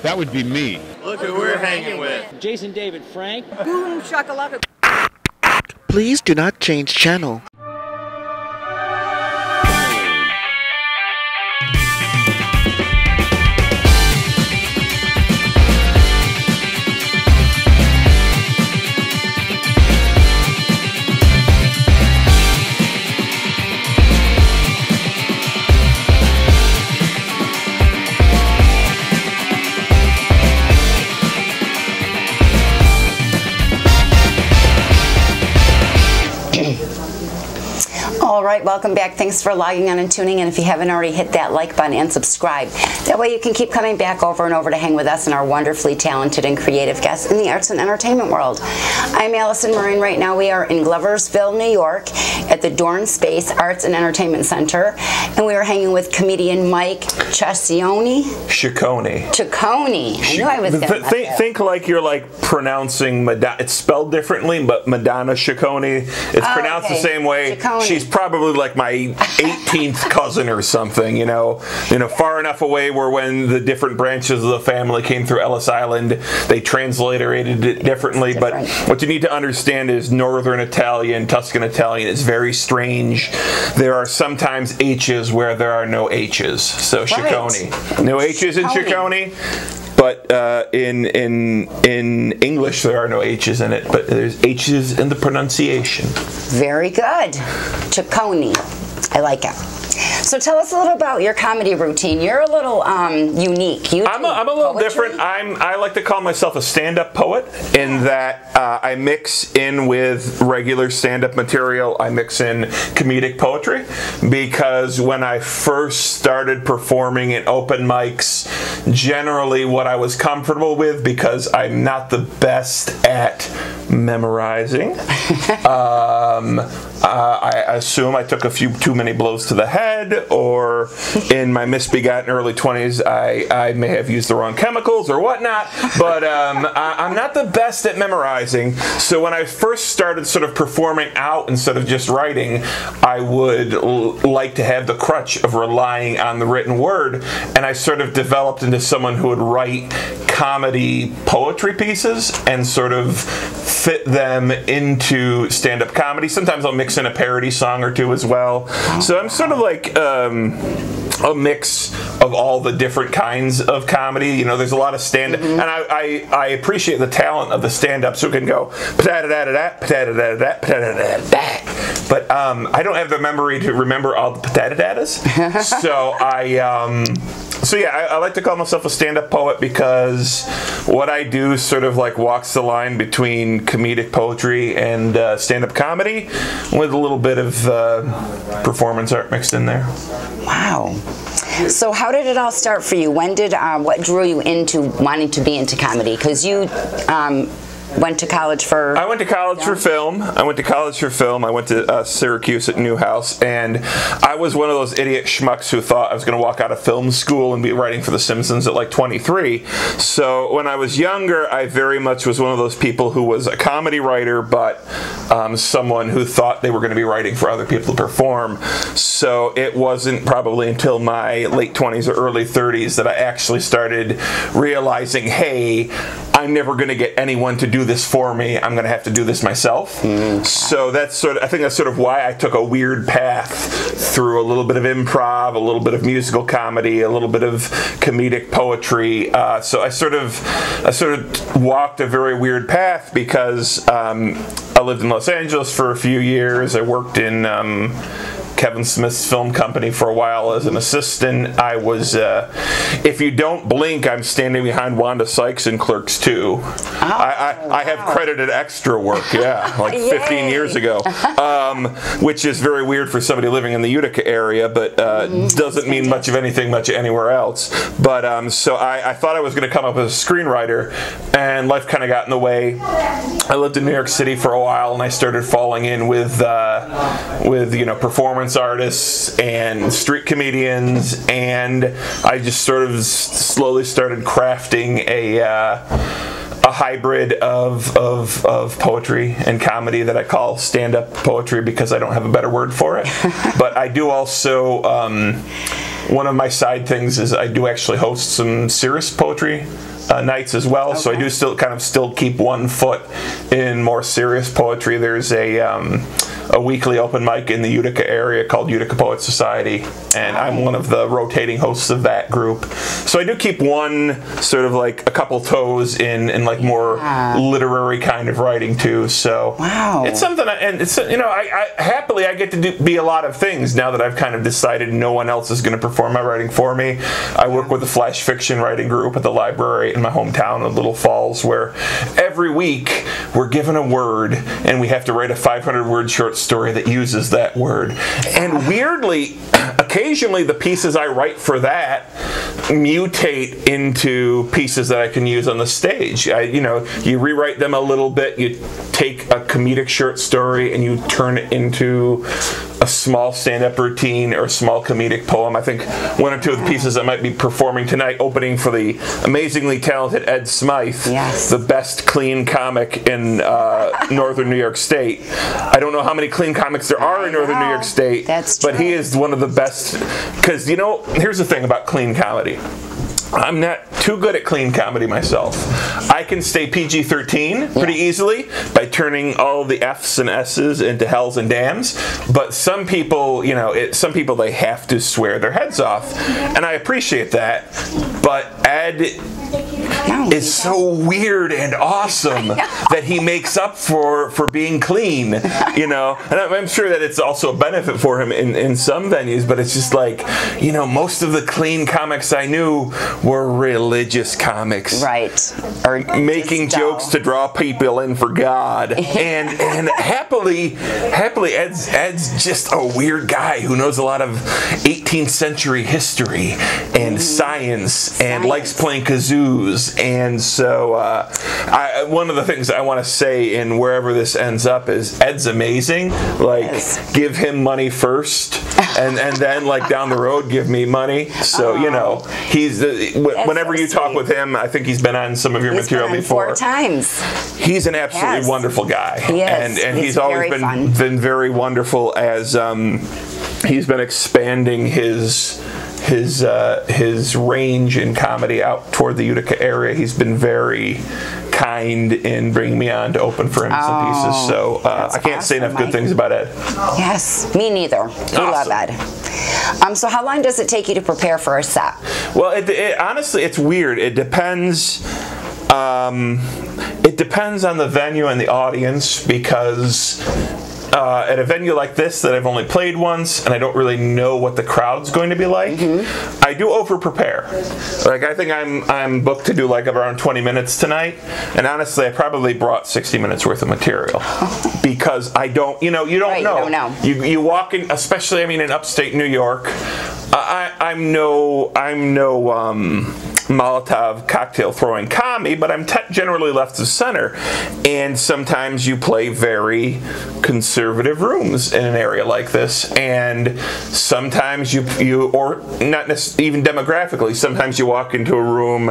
That would be me. Look who we're hanging with. Jason David Frank. Boom shakalaka. Please do not change channel. All right, welcome back. Thanks for logging on and tuning in. If you haven't already, hit that like button and subscribe. That way you can keep coming back over and over to hang with us and our wonderfully talented and creative guests in the arts and entertainment world. I'm Allyson Marine. Right now we are in Gloversville, New York at the Dorn Space Arts and Entertainment Center. And we are hanging with comedian Mike Cecconi. Cecconi. I knew I was going to think like you're like pronouncing Madonna. It's spelled differently, but Madonna Cecconi. It's pronounced the same way. Cecconi. She's probably like my 18th cousin or something, you know, far enough away where when the different branches of the family came through Ellis Island, they transliterated it differently. But what you need to understand is Northern Italian, Tuscan Italian is very strange. There are sometimes H's where there are no H's. So Cecconi. No H's in Cecconi. But in English, there are no H's in it, but there's H's in the pronunciation. Very good. Cecconi. I like it. So tell us a little about your comedy routine. You're a little unique. I'm a little different. I like to call myself a stand-up poet in that I mix in with regular stand-up material. I mix in comedic poetry because when I first started performing in open mics, generally what I was comfortable with, because I'm not the best at memorizing, I assume I took a few too many blows to the head, or in my misbegotten early 20s, I may have used the wrong chemicals or whatnot, but I'm not the best at memorizing. So when I first started sort of performing out instead of just writing, I would like to have the crutch of relying on the written word, and I sort of developed into someone who would write comedy poetry pieces and sort of fit them into stand-up comedy. Sometimes I'll mix in a parody song or two as well. So I'm sort of like a mix of all the different kinds of comedy. You know, there's a lot of stand-up, and I appreciate the talent of the stand-ups who can go patata-da-da-da, patata-da-da-da, patata-da-da-da. But I don't have the memory to remember all the patata-dadas. So I like to call myself a stand-up poet because what I do sort of like walks the line between comedic poetry and stand-up comedy with a little bit of performance art mixed in there. Wow. So how did it all start for you? When did what drew you into wanting to be into comedy? Because you went to college for... I went to college for film. I went to Syracuse at Newhouse, and I was one of those idiot schmucks who thought I was going to walk out of film school and be writing for The Simpsons at like 23. So when I was younger, I very much was one of those people who was a comedy writer, but someone who thought they were going to be writing for other people to perform. So it wasn't probably until my late 20s or early 30s that I actually started realizing, hey, I'm never going to get anyone to do this for me. I'm going to have to do this myself. So I think that's sort of why I took a weird path through a little bit of improv, a little bit of musical comedy, a little bit of comedic poetry. So I sort of walked a very weird path because I lived in Los Angeles for a few years. I worked in Kevin Smith's film company for a while as an assistant. I was, if you don't blink, I'm standing behind Wanda Sykes in Clerks 2. I have credited extra work, like 15 years ago, which is very weird for somebody living in the Utica area, but doesn't mean much of anything much anywhere else. But so I thought I was going to come up as a screenwriter, and life kind of got in the way. I lived in New York City for a while, and I started falling in with performance artists and street comedians, and I just sort of slowly started crafting a hybrid of poetry and comedy that I call stand-up poetry because I don't have a better word for it. But I do also one of my side things is I do actually host some serious poetry nights as well. Okay. So I do still keep one foot in more serious poetry. There's a weekly open mic in the Utica area called Utica Poet Society, and I'm one of the rotating hosts of that group. So I do keep one sort of like a couple toes in like more literary kind of writing too. So it's something, and it's, you know, I happily I get to be a lot of things now that I've kind of decided no one else is going to perform my writing for me. I work with a flash fiction writing group at the library in my hometown of Little Falls, where every week we're given a word and we have to write a 500-word short story that uses that word. And weirdly, occasionally the pieces I write for that mutate into pieces that I can use on the stage. You rewrite them a little bit, you take a comedic short story and you turn it into a small stand-up routine or a small comedic poem. I think one or two of the pieces I might be performing tonight, opening for the amazingly talented Ed Smythe, the best clean comic in northern New York State. I don't know how many clean comics there are in northern New York State, but he is one of the best. Because, you know, here's the thing about clean comedy. I'm not too good at clean comedy myself. I can stay PG-13 pretty easily by turning all the F's and S's into hells and damns. But some people, you know, some people, they have to swear their heads off. And I appreciate that. But Ed is so weird and awesome that he makes up for being clean, you know. And I'm sure that it's also a benefit for him in some venues, but it's just like, you know, most of the clean comics I knew were religious comics, right? Or making jokes to draw people in for God. And happily Ed's just a weird guy who knows a lot of 18th century history and science and likes playing kazoos. And so one of the things I want to say in wherever this ends up is Ed's amazing. Like, give him money first, and then like down the road give me money. So you know, he's whenever you talk with him, I think he's been on some of your material before. 4 times. He's an absolutely wonderful guy. He is. And he's always been very wonderful as he's been expanding his range in comedy out toward the Utica area. He's been very kind in bringing me on to open for him some pieces. So I can't say enough good things about Ed. Yes, me neither. We love Ed. So how long does it take you to prepare for a set? Well, honestly, it's weird. It depends. It depends on the venue and the audience, because at a venue like this that I've only played once and I don't really know what the crowd's going to be like, I do over-prepare. Like, I think I'm booked to do like around 20 minutes tonight, and honestly I probably brought 60 minutes worth of material because I don't, you don't know. You don't know. You walk in, especially in upstate New York. I'm no Molotov cocktail throwing commie, but I'm generally left of center, and sometimes you play very conservative rooms in an area like this, and sometimes you or not even demographically, sometimes you walk into a room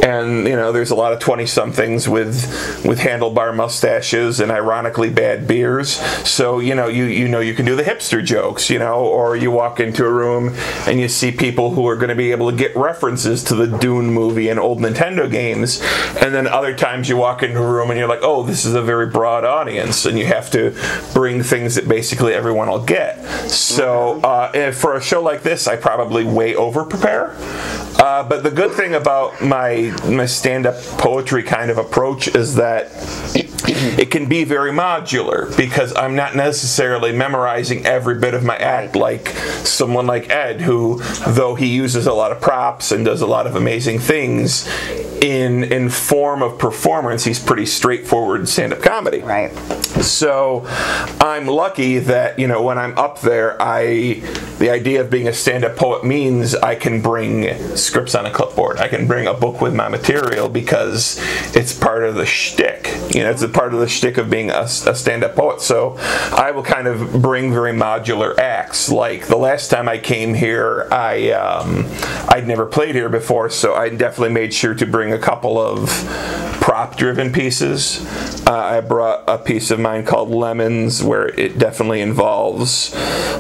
and there's a lot of 20-somethings with handlebar mustaches and ironically bad beers, so you can do the hipster jokes, or you walk into a room and you see people who are going to be able to get references to the Dune movie and old Nintendo games, and then other times you walk into a room and you're like, oh, this is a very broad audience, and you have to bring things that basically everyone will get. So for a show like this, I probably way over prepare. But the good thing about my stand-up poetry kind of approach is that it can be very modular, because I'm not necessarily memorizing every bit of my act like someone like Ed, who, though he uses a lot of props and does a lot of amazing things, in form of performance, he's pretty straightforward stand-up comedy. Right. So I'm lucky that, when I'm up there, the idea of being a stand-up poet means I can bring scripts on a clipboard. I can bring a book with my material because it's part of the shtick. It's a part of the shtick of being a stand-up poet. So I will kind of bring very modular acts. Like the last time I came here, I'd never played here before, so I definitely made sure to bring a couple of prop-driven pieces. I brought a piece of mine called Lemons, where it definitely involves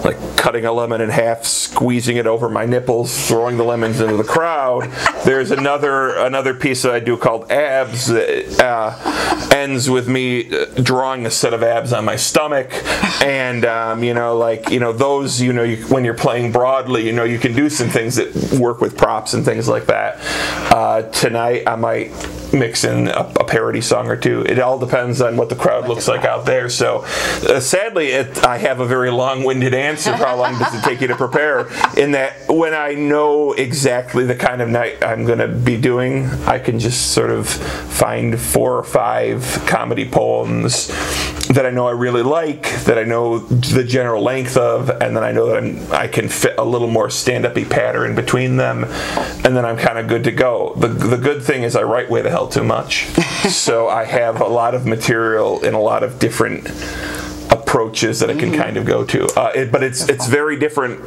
like cutting a lemon in half, squeezing it over my nipples, throwing the lemons into the crowd. There's another piece that I do called abs that ends with me drawing a set of abs on my stomach, and those, when you're playing broadly, you can do some things that work with props and things like that. Tonight I might mix in a parody song or two. It all depends on what the crowd looks like out there. So sadly, I have a very long-winded answer for how long does it take you to prepare, in that when I know exactly the kind of night I'm going to be doing, I can just sort of find 4 or 5 comedy poems that I know I really like, that I know the general length of, and then I know that I can fit a little more stand-up-y pattern between them, and then I'm kind of good to go. The good thing is I write way the hell too much, so I have a lot of material in a lot of different approaches that I can kind of go to. But it's very different.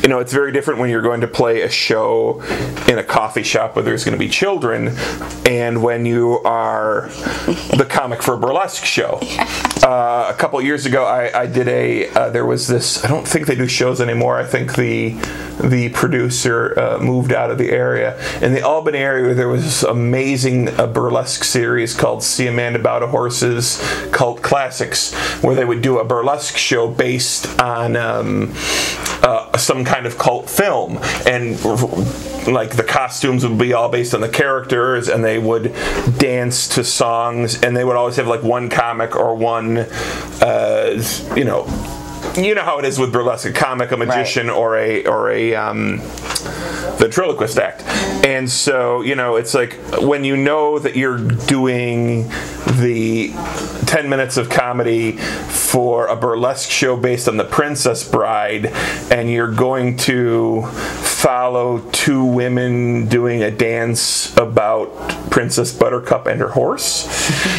It's very different when you're going to play a show in a coffee shop where there's going to be children, and when you are the comic for a burlesque show. A couple years ago, I did there was this, I don't think they do shows anymore. I think the producer moved out of the area. In the Albany area, there was this amazing burlesque series called See a Man About a Horse's Cult Classics, where they would do a burlesque show based on some kind of cult film, and like the costumes would be all based on the characters, and they would dance to songs, and they would always have like one comic or one you know how it is with burlesque: a comic, a magician, right, or a ventriloquist act. And so, it's like when you know that you're doing the 10 minutes of comedy for a burlesque show based on The Princess Bride, and you're going to follow 2 women doing a dance about Princess Buttercup and her horse,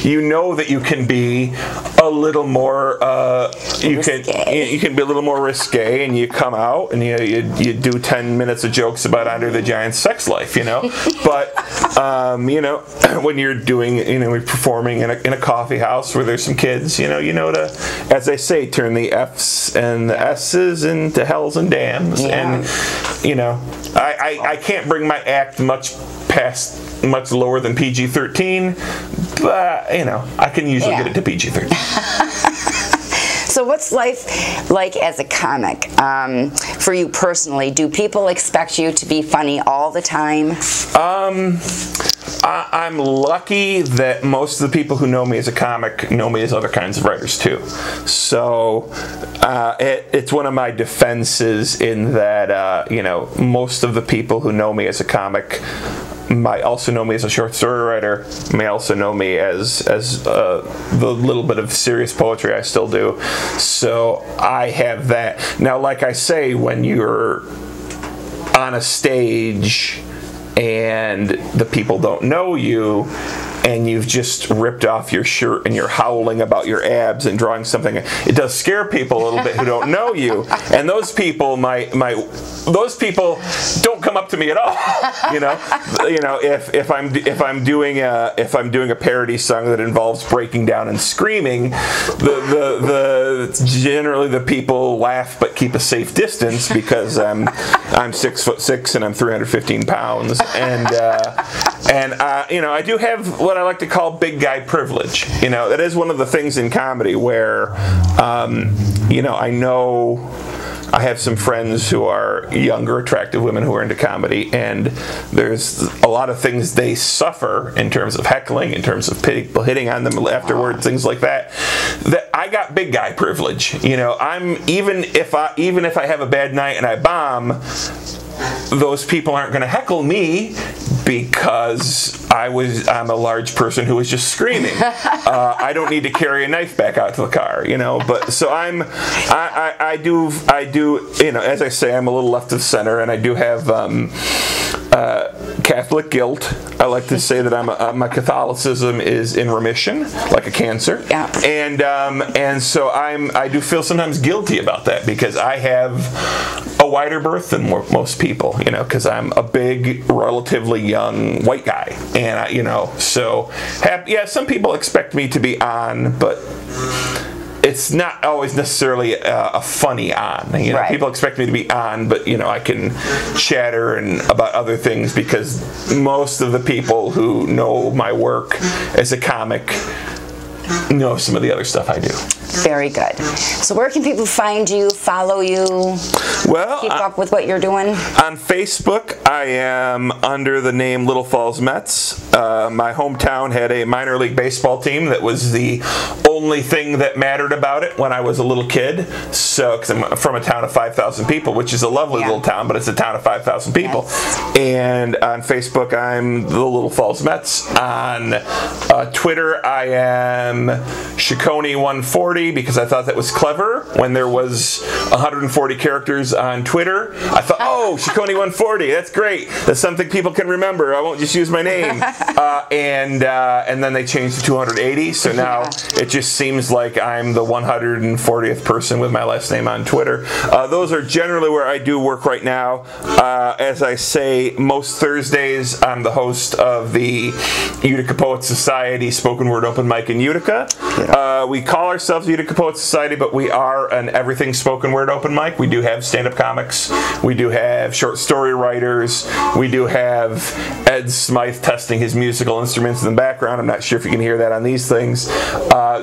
you know that you can be a little more you can be a little more risque, and you come out and you do 10 minutes of jokes about Andre the Giant's sex life, but when you're doing, you're performing in a coffee house where there's some kids, to, as they say, turn the F's and the S's into hells and dams. Yeah. And I can't bring my act much lower than PG-13, but I can usually get it to PG-13. So what's life like as a comic for you personally? Do people expect you to be funny all the time? I'm lucky that most of the people who know me as a comic know me as other kinds of writers too. So it's one of my defenses in that most of the people who know me as a comic might also know me as a short story writer, may also know me as the little bit of serious poetry I still do. So I have that. Now, like I say, when you're on a stage and the people don't know you, and you've just ripped off your shirt and you're howling about your abs and drawing something, it does scare people a little bit who don't know you, and those people those people don't come up to me at all. If I'm doing a parody song that involves breaking down and screaming, generally the people laugh but keep a safe distance, because I'm 6'6" and I'm 315 pounds, and I do have what I like to call big guy privilege. That is one of the things in comedy where I know I have some friends who are younger, attractive women who are into comedy, and there's a lot of things they suffer in terms of heckling, in terms of people hitting on them afterwards, things like that. That I got big guy privilege. I'm even if I have a bad night and I bomb, those people aren't going to heckle me because I'm a large person who was just screaming. I don't need to carry a knife back out to the car, But so I do, as I say, I'm a little left of center, and I do have Catholic guilt. I like to say that my Catholicism is in remission, like a cancer. Yeah. And so I do feel sometimes guilty about that, because I have a wider berth than most people, because I'm a big, relatively young white guy, and some people expect me to be on, but it's not always necessarily a funny on. You know, Right. people expect me to be on, but you know, I can chatter and about other things because most of the people who know my work as a comic know some of the other stuff I do. Very good. So where can people find you, follow you, Well, keep up with what you're doing? on Facebook, I am under the name Little Falls Mets. My hometown had a minor league baseball team that was the only thing that mattered about it when I was a little kid. So, because I'm from a town of 5,000 people, which is a lovely little town, but it's a town of 5,000 people. Yes. And on Facebook, I'm the Little Falls Mets. On Twitter, I am Cecconi 140 because I thought that was clever. When there was 140 characters on Twitter, I thought, oh, Cecconi 140, that's great. That's something people can remember. I won't just use my name. And then they changed to 280, so now it just seems like I'm the 140th person with my last name on Twitter. Those are generally where I do work right now. As I say, most Thursdays I'm the host of the Utica Poets Society spoken word open mic in Utica. We call ourselves Utica Poets Society, but we are an everything spoken word open mic. We do have stand-up comics. We do have short story writers. We do have Ed Smythe testing his musical instruments in the background. I'm not sure if you can hear that on these things.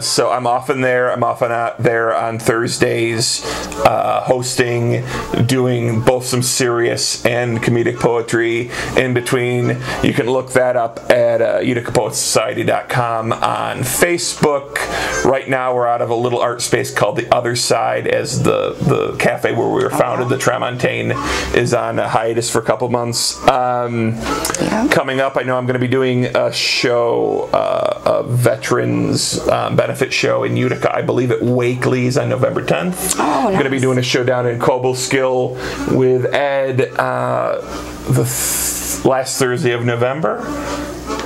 So I'm often there. I'm often out there on Thursdays hosting, doing both some serious and comedic poetry in between. You can look that up at uticapoetsociety.com on Facebook. Right now we're out of a little art space called The Other Side, as the cafe where we were founded, the Tramontaine, is on a hiatus for a couple months. Coming up, I know I'm going to be doing a show, a veterans benefit show in Utica, I believe at Wakely's on November 10th. I'm going to be doing a show down in Cobleskill with Ed the last Thursday of November.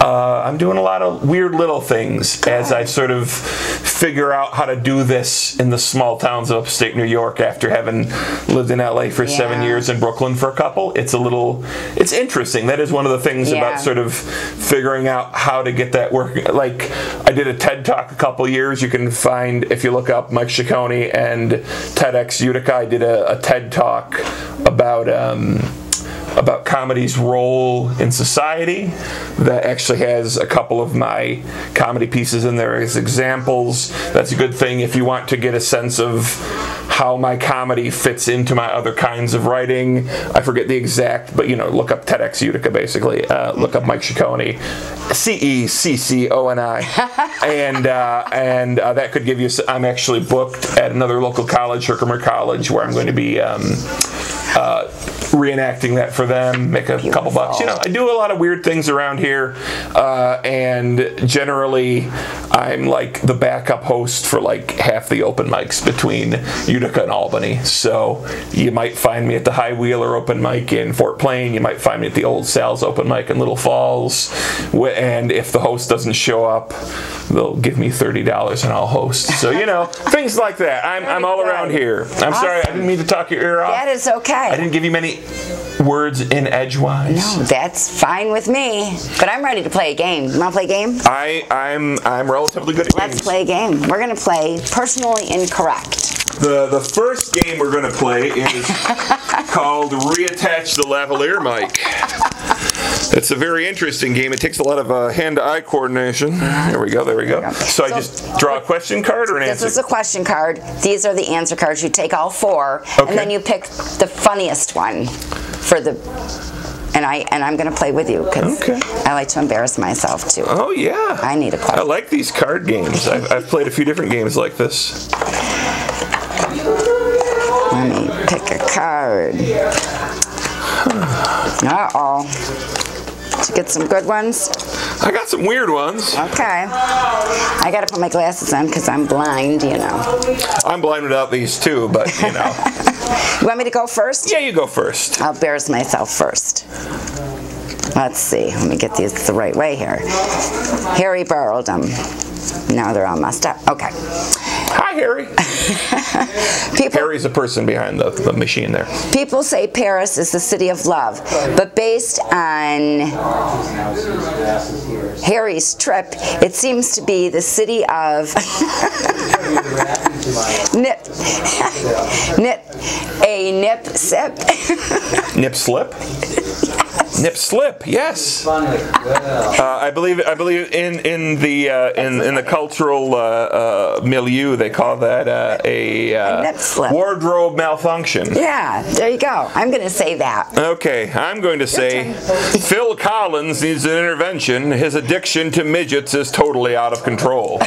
I'm doing a lot of weird little things as I sort of figure out how to do this in the small towns of upstate New York after having lived in LA for 7 years and Brooklyn for a couple. It's interesting. That is one of the things about sort of figuring out how to get that working. Like, I did a TED Talk a couple years. You can find, if you look up Mike Cecconi and TEDx Utica, I did a TED Talk about comedy's role in society that actually has a couple of my comedy pieces in there as examples. That's a good thing if you want to get a sense of how my comedy fits into my other kinds of writing. I forget the exact, but look up TEDx Utica basically. Look up Mike Cecconi, CECCONI, and that could give you. I'm actually booked at another local college, Herkimer College, where I'm going to be reenacting that for them, make a couple bucks. I do a lot of weird things around here, and generally I'm like the backup host for like half the open mics between Utica and Albany. So you might find me at the High Wheeler open mic in Fort Plain. You might find me at the Old Sal's open mic in Little Falls. And if the host doesn't show up, they'll give me $30 and I'll host. So, things like that. I'm all around here. I'm sorry, I didn't mean to talk your ear off. That is okay. I didn't give you many words in edgewise. No, that's fine with me. But I'm ready to play a game. You want to play a game? I'm relatively good at games. Let's play a game. We're going to play Personally Incorrect. The first game we're going to play is called Reattach the Lavalier Mic. It's a very interesting game. It takes a lot of hand-to-eye coordination. There we go. So I just draw a question card or an answer? This is a question card. These are the answer cards. You take all four, and then you pick the funniest one for the... And I'm going to play with you because I like to embarrass myself too. Oh, yeah. I need a question. I like these card games. I've played a few different games like this. Let me pick a card. Uh-oh. Did you get some good ones? I got some weird ones. Okay. I got to put my glasses on because I'm blind, I'm blind without these too, but, You want me to go first? Yeah, you go first. I'll embarrass myself first. Let's see. Let me get these the right way here. Harry borrowed them. Now they're all messed up. Okay. Hi, Hi, Harry. Harry's the person behind the machine there. People say Paris is the city of love, but based on Harry's trip, it seems to be the city of nip sip. Nip slip? Nip slip, yes. I believe in the cultural milieu they call that a nip slip. Wardrobe malfunction. Yeah, there you go. I'm going to say that. Okay, I'm going to say Phil Collins needs an intervention. His addiction to midgets is totally out of control.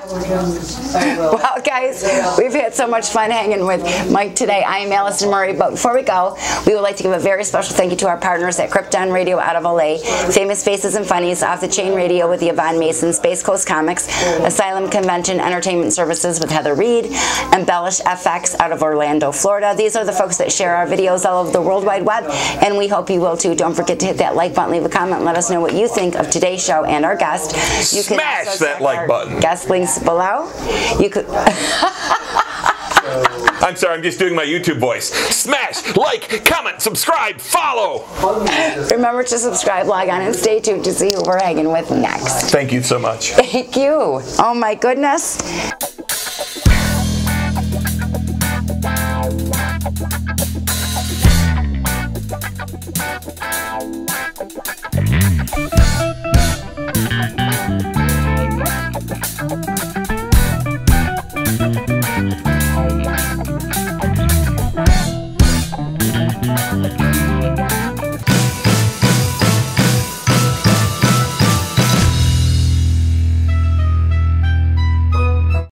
Well, guys, we've had so much fun hanging with Mike today. I am Allyson Murray, but before we go, we would like to give a very special thank you to our partners at Krypton Radio out of LA, Famous Faces and Funnies, Off the Chain Radio with Yvonne Mason, Space Coast Comics, Asylum Convention Entertainment Services with Heather Reed, Embellish FX out of Orlando, Florida. These are the folks that share our videos all over the World Wide Web, and we hope you will too. Don't forget to hit that like button, leave a comment, and let us know what you think of today's show and our guest. You can smash that like button. Guest links below. You could. I'm sorry, I'm just doing my YouTube voice. Smash, like, comment, subscribe, follow. Remember to subscribe, log on, and stay tuned to see who we're hanging with next. Thank you so much. Thank you. Oh my goodness. Thank you.